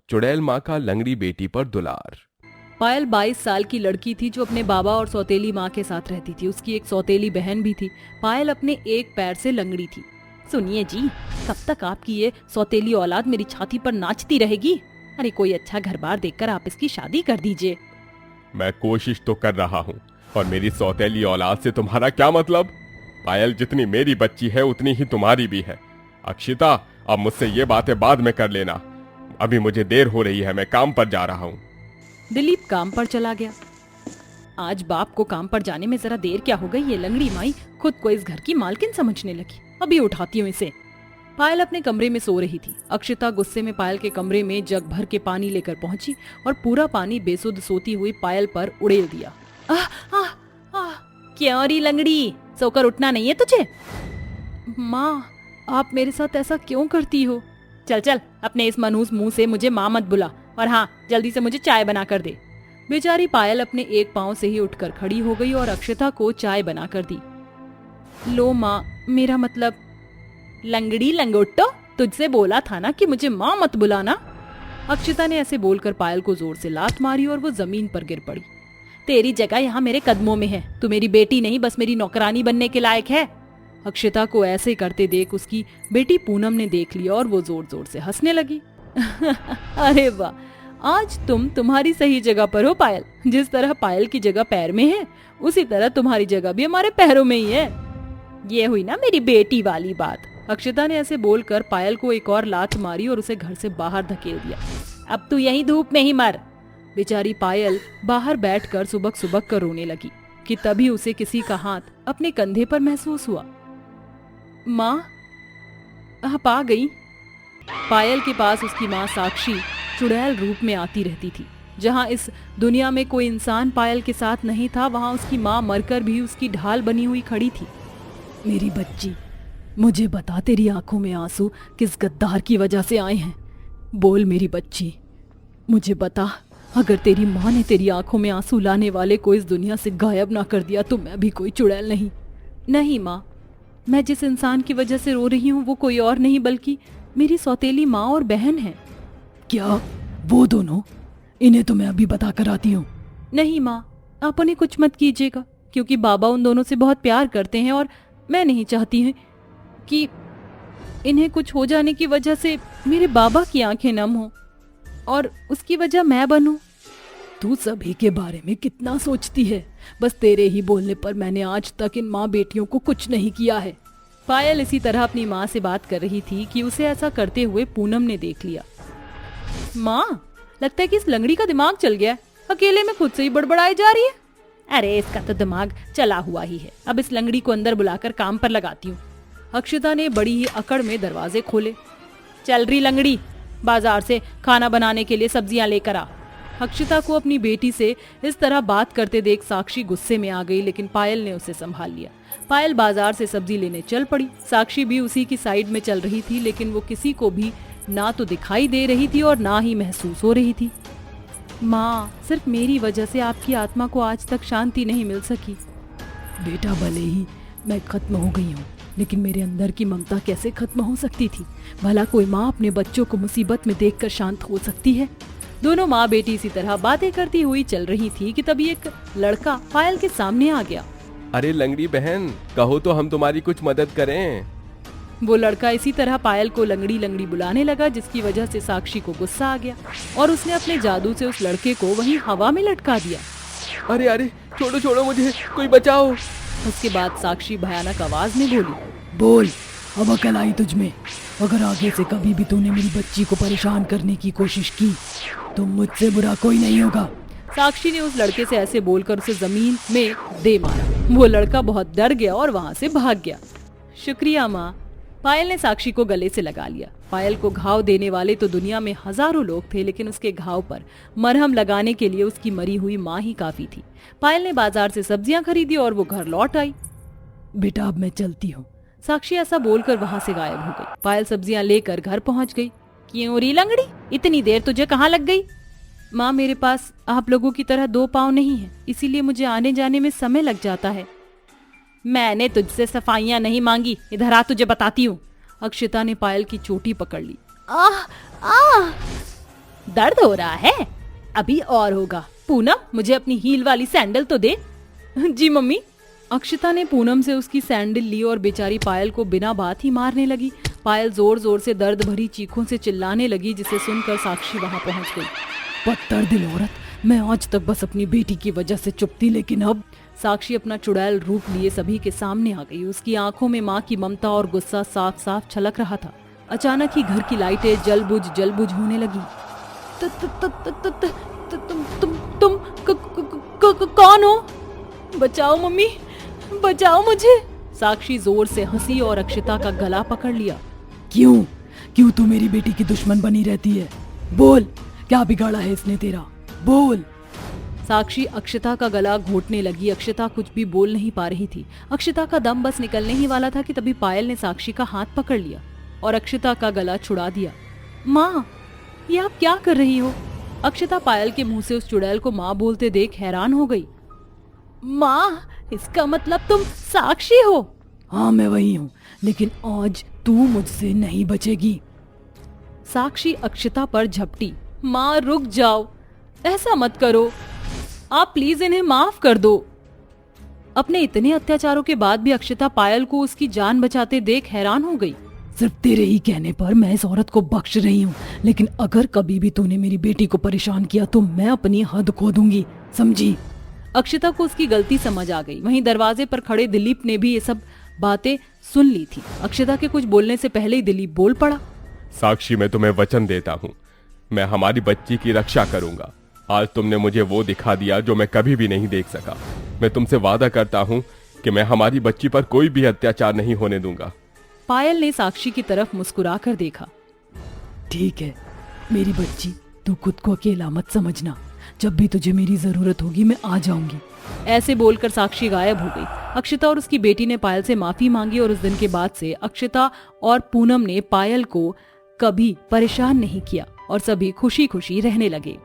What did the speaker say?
चुड़ैल माँ का लंगड़ी बेटी पर दुलार। पायल 22 साल की लड़की थी जो अपने बाबा और सौतेली माँ के साथ रहती थी। उसकी एक सौतेली बहन भी थी। पायल अपने एक पैर से लंगड़ी थी। सुनिए जी, कब तक आपकी ये सौतेली औलाद मेरी छाती पर नाचती रहेगी? अरे कोई अच्छा घर बार देखकर आप इसकी शादी कर दीजिए। मैं कोशिश तो कर रहा हूँ, और मेरी सौतेली औलाद से तुम्हारा क्या मतलब? पायल जितनी मेरी बच्ची है उतनी ही तुम्हारी भी है। अक्षिता, अब मुझसे ये बातें बाद में कर लेना। अभी मुझे देर हो रही है, मैं काम पर जा रहा हूँ। दिलीप काम पर चला गया। आज बाप को काम पर जाने में जरा देर क्या हो गई? ये लंगड़ी माई खुद को इस घर की मालकिन समझने लगी। अभी उठाती हूँ इसे। पायल अपने कमरे में सो रही थी। अक्षिता गुस्से में पायल के कमरे में जग भर के पानी लेकर पहुंची और पूरा पानी बेसुध सोती हुई पायल पर उड़ेल दिया। आह आह आह, क्यों री लंगड़ी, सोकर उठना नहीं है तुझे? माँ, आप मेरे साथ ऐसा क्यों करती हो? चल चल, अपने इस मनहूस मुंह से मुझे माँ मत बुला, और हाँ, जल्दी से मुझे चाय बना कर दे। बेचारी पायल अपने एक पांव से ही उठकर खड़ी हो गई और अक्षिता को चाय बना कर दी। लो माँ, मेरा मतलब। लंगड़ी लंगोटो, तुझसे बोला था ना कि मुझे माँ मत बुलाना। अक्षिता ने ऐसे बोलकर पायल को जोर से लात मारी और वो जमीन पर गिर पड़ी। तेरी जगह यहाँ मेरे कदमों में है। तू मेरी बेटी नहीं, बस मेरी नौकरानी बनने के लायक है। अक्षिता को ऐसे करते देख उसकी बेटी पूनम ने देख लिया और वो जोर जोर से हंसने लगी। अरे वाह, आज तुम तुम्हारी सही जगह पर हो पायल। जिस तरह पायल की जगह पैर में है, उसी तरह तुम्हारी जगह भी हमारे पैरों में ही है। ये हुई ना मेरी बेटी वाली बात। अक्षिता ने ऐसे बोलकर पायल को एक और लात मारी और उसे घर से बाहर धकेल दिया। अब तू यहीं धूप में ही मर। बेचारी पायल बाहर बैठकर सुबक सुबक कर रोने लगी कि तभी उसे किसी का हाथ अपने कंधे पर महसूस हुआ। माँ, आप आ गई। पायल के पास उसकी माँ साक्षी चुड़ैल रूप में आती रहती थी। जहाँ इस दुनिया में कोई इंसान पायल के साथ नहीं था, वहाँ उसकी माँ मरकर भी उसकी ढाल बनी हुई खड़ी थी। मेरी बच्ची, मुझे बता, तेरी आंखों में आंसू किस गद्दार की वजह से आए हैं? बोल मेरी बच्ची, मुझे बता। अगर तेरी माँ ने तेरी आंखों में आंसू लाने वाले को इस दुनिया से गायब ना कर दिया तो मैं भी कोई चुड़ैल नहीं। नहीं माँ, मैं जिस इंसान की वजह से रो रही हूँ वो कोई और नहीं बल्कि मेरी सौतेली माँ और बहन है। क्या वो दोनों? इन्हें तो मैं अभी बता कर आती हूँ। नहीं माँ, आप उन्हें कुछ मत कीजिएगा, क्योंकि बाबा उन दोनों से बहुत प्यार करते हैं और मैं नहीं चाहती हूँ कि इन्हें कुछ हो जाने की वजह से मेरे बाबा की आंखें नम हो और उसकी वजह मैं बनूं। तू सभी के बारे में कितना सोचती है? बस तेरे ही बोलने पर मैंने आज तक इन माँ बेटियों को कुछ नहीं किया है। पायल इसी तरह अपनी माँ से बात कर रही थी कि उसे ऐसा करते हुए पूनम ने देख लिया। माँ, लगता है कि इस लंगड़ी का दिमाग चल गया है। अकेले में खुद से ही बड़बड़ाई जा रही है। अरे इसका तो दिमाग चला हुआ ही है। अब इस लंगड़ी को अंदर बुलाकर काम पर लगाती हूँ। अक्षिता ने बड़ी ही अकड़ में दरवाजे खोले। चल रही लंगड़ी, बाजार से खाना बनाने के लिए सब्जियां लेकर आ। अक्षिता को अपनी बेटी से इस तरह बात करते देख साक्षी गुस्से में आ गई, लेकिन पायल ने उसे संभाल लिया। पायल बाजार से सब्जी लेने चल पड़ी। साक्षी भी उसी की साइड में चल रही थी, लेकिन वो किसी को भी ना तो दिखाई दे रही थी और ना ही महसूस हो रही थी। माँ, सिर्फ मेरी वजह से आपकी आत्मा को आज तक शांति नहीं मिल सकी। बेटा, भले ही मैं खत्म हो गई हूँ, लेकिन मेरे अंदर की ममता कैसे खत्म हो सकती थी? भला कोई माँ अपने बच्चों को मुसीबत में देखकर शांत हो सकती है? दोनों माँ बेटी इसी तरह बातें करती हुई चल रही थी कि तभी एक लड़का पायल के सामने आ गया। अरे लंगड़ी बहन, कहो तो हम तुम्हारी कुछ मदद करें। वो लड़का इसी तरह पायल को लंगड़ी लंगड़ी बुलाने लगा, जिसकी वजह से साक्षी को गुस्सा आ गया और उसने अपने जादू से उस लड़के को वहीं हवा में लटका दिया। अरे अरे, छोड़ो छोड़ो मुझे, कोई बचाओ। उसके बाद साक्षी भयानक आवाज में बोली, बोल, अब अकल आई तुझमें? अगर आगे से कभी भी तूने मेरी बच्ची को परेशान करने की कोशिश की तो मुझसे बुरा कोई नहीं होगा। साक्षी ने उस लड़के से ऐसे बोलकर उसे जमीन में दे मारा। वो लड़का बहुत डर गया और वहाँ से भाग गया। शुक्रिया माँ। पायल ने साक्षी को गले से लगा लिया। पायल को घाव देने वाले तो दुनिया में हजारों लोग थे, लेकिन उसके घाव पर मरहम लगाने के लिए उसकी मरी हुई माँ ही काफी थी। पायल ने बाजार से सब्जियां खरीदी और वो घर लौट आई। बेटा, अब मैं चलती हूँ। साक्षी ऐसा बोलकर वहाँ से गायब हो गई। पायल सब्जियां लेकर घर पहुँच गई। क्यों री लंगड़ी, इतनी देर तुझे कहाँ लग गई? माँ, मेरे पास आप लोगों की तरह दो पाँव नहीं है, इसीलिए मुझे आने जाने में समय लग जाता है। मैंने तुझसे सफाइयां नहीं मांगी, इधर आ, तुझे बताती हूँ। अक्षिता ने पायल की चोटी पकड़ ली। आह आह। दर्द हो रहा है? अभी और होगा। पूनम, मुझे अपनी हील वाली सैंडल तो दे। जी मम्मी। अक्षिता ने पूनम से उसकी सैंडल ली और बेचारी पायल को बिना बात ही मारने लगी। पायल जोर जोर से दर्द भरी चीखों से चिल्लाने लगी, जिसे सुनकर साक्षी वहां पहुंच गई। पत्थर दिल औरत, मैं आज तक बस अपनी बेटी की वजह से चुप थी, लेकिन अब। साक्षी अपना चुड़ैल रूप लिए सभी के सामने आ गई। उसकी आंखों में माँ की ममता और गुस्सा साफ साफ छलक रहा था। अचानक ही घर की लाइटें जल बुझ होने लगी। तुम कौन हो? बचाओ मम्मी, बचाओ मुझे। साक्षी जोर से हंसी और अक्षिता का गला पकड़ लिया। क्यों तू मेरी बेटी की दुश्मन बनी रहती है? बोल, क्या बिगाड़ा है इसने तेरा? बोल। साक्षी अक्षिता का गला घोटने लगी। अक्षिता कुछ भी बोल नहीं पा रही थी। अक्षिता का दम बस निकलने ही वाला था कि तभी पायल ने साक्षी का हाथ पकड़ लिया और अक्षिता का गला छुड़ा दिया। माँ, ये आप क्या कर रही हो? अक्षिता पायल के मुंह से उस चुड़ैल को माँ बोलते देख हैरान हो गई। माँ, इसका मतलब तुम साक्षी हो? हाँ, मैं वही हूँ, लेकिन आज तू मुझसे नहीं बचेगी। साक्षी अक्षिता पर झपटी। माँ रुक जाओ, ऐसा मत करो, आप प्लीज इन्हें माफ कर दो। अपने इतने अत्याचारों के बाद भी अक्षिता पायल को उसकी जान बचाते देख हैरान हो गई। सिर्फ तेरे ही कहने पर मैं इस औरत को बख्श रही हूँ, लेकिन अगर कभी भी तूने मेरी बेटी को परेशान किया तो मैं अपनी हद खो दूंगी, समझी? अक्षिता को उसकी गलती समझ आ गई। वहीं दरवाजे पर खड़े दिलीप ने भी ये सब बातें सुन ली थी। अक्षिता के कुछ बोलने से पहले ही दिलीप बोल पड़ा। साक्षी, मैं तुम्हें वचन देता हूँ, मैं हमारी बच्ची की रक्षा करूंगा। आज तुमने मुझे वो दिखा दिया जो मैं कभी भी नहीं देख सका। मैं तुमसे वादा करता हूँ कि मैं हमारी बच्ची पर कोई भी अत्याचार नहीं होने दूंगा। पायल ने साक्षी की तरफ मुस्कुरा कर देखा। ठीक है मेरी बच्ची, तू खुद को अकेला मत समझना, जब भी तुझे मेरी जरूरत होगी मैं आ जाऊंगी। ऐसे बोलकर साक्षी गायब हो गई। अक्षिता और उसकी बेटी ने पायल से माफी मांगी और उस दिन के बाद से अक्षिता और पूनम ने पायल को कभी परेशान नहीं किया और सभी खुशी खुशी रहने लगे।